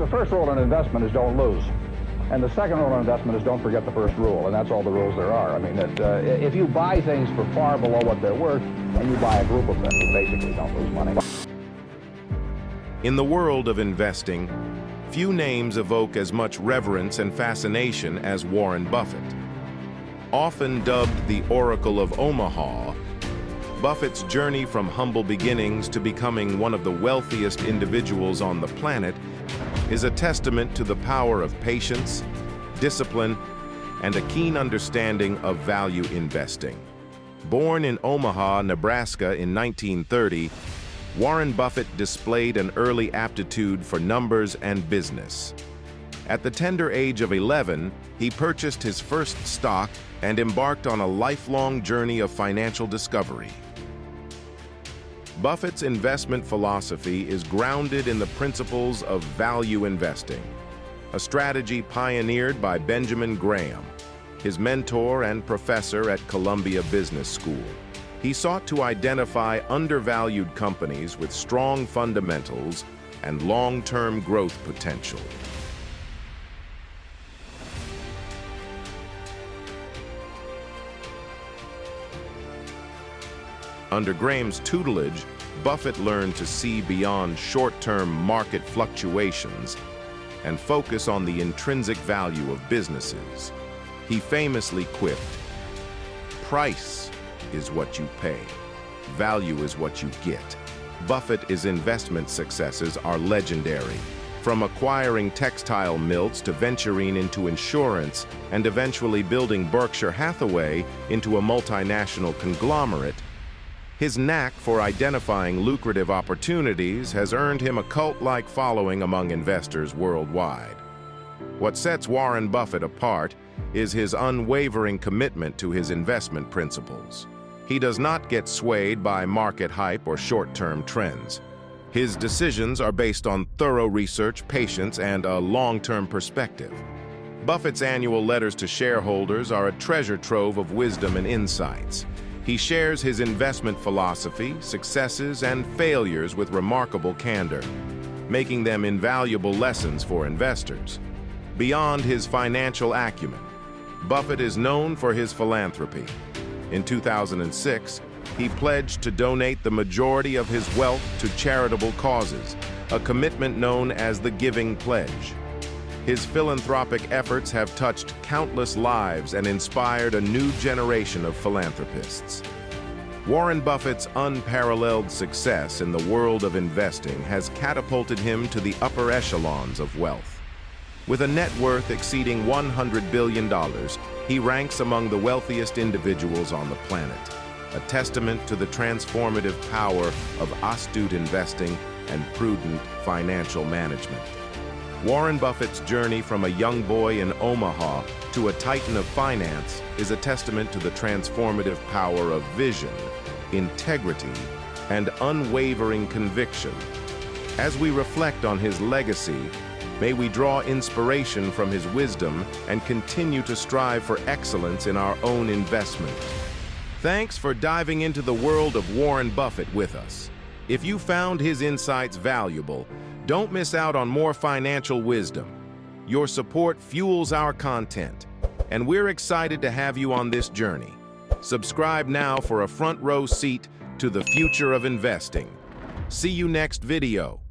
the first rule in investment is don't lose. And the second rule in investment is don't forget the first rule, and that's all the rules there are. I mean, if you buy things for far below what they're worth, and you buy a group of them, you basically don't lose money. In the world of investing, few names evoke as much reverence and fascination as Warren Buffett. Often dubbed the Oracle of Omaha, Buffett's journey from humble beginnings to becoming one of the wealthiest individuals on the planet is a testament to the power of patience, discipline, and a keen understanding of value investing. Born in Omaha, Nebraska in 1930, Warren Buffett displayed an early aptitude for numbers and business. At the tender age of 11, he purchased his first stock and embarked on a lifelong journey of financial discovery. Buffett's investment philosophy is grounded in the principles of value investing, a strategy pioneered by Benjamin Graham, his mentor and professor at Columbia Business School. He sought to identify undervalued companies with strong fundamentals and long-term growth potential. Under Graham's tutelage, Buffett learned to see beyond short-term market fluctuations and focus on the intrinsic value of businesses. He famously quipped, "Price is what you pay. Value is what you get." Buffett's investment successes are legendary. From acquiring textile mills to venturing into insurance and eventually building Berkshire Hathaway into a multinational conglomerate, his knack for identifying lucrative opportunities has earned him a cult-like following among investors worldwide. What sets Warren Buffett apart is his unwavering commitment to his investment principles. He does not get swayed by market hype or short-term trends. His decisions are based on thorough research, patience, and a long-term perspective. Buffett's annual letters to shareholders are a treasure trove of wisdom and insights. He shares his investment philosophy, successes, and failures with remarkable candor, making them invaluable lessons for investors. Beyond his financial acumen, Buffett is known for his philanthropy. In 2006, he pledged to donate the majority of his wealth to charitable causes, a commitment known as the Giving Pledge. His philanthropic efforts have touched countless lives and inspired a new generation of philanthropists. Warren Buffett's unparalleled success in the world of investing has catapulted him to the upper echelons of wealth. With a net worth exceeding $100 billion, he ranks among the wealthiest individuals on the planet, a testament to the transformative power of astute investing and prudent financial management. Warren Buffett's journey from a young boy in Omaha to a titan of finance is a testament to the transformative power of vision, integrity, and unwavering conviction. As we reflect on his legacy, may we draw inspiration from his wisdom and continue to strive for excellence in our own investment. Thanks for diving into the world of Warren Buffett with us. If you found his insights valuable, don't miss out on more financial wisdom. Your support fuels our content, and we're excited to have you on this journey. Subscribe now for a front row seat to the future of investing. See you next video.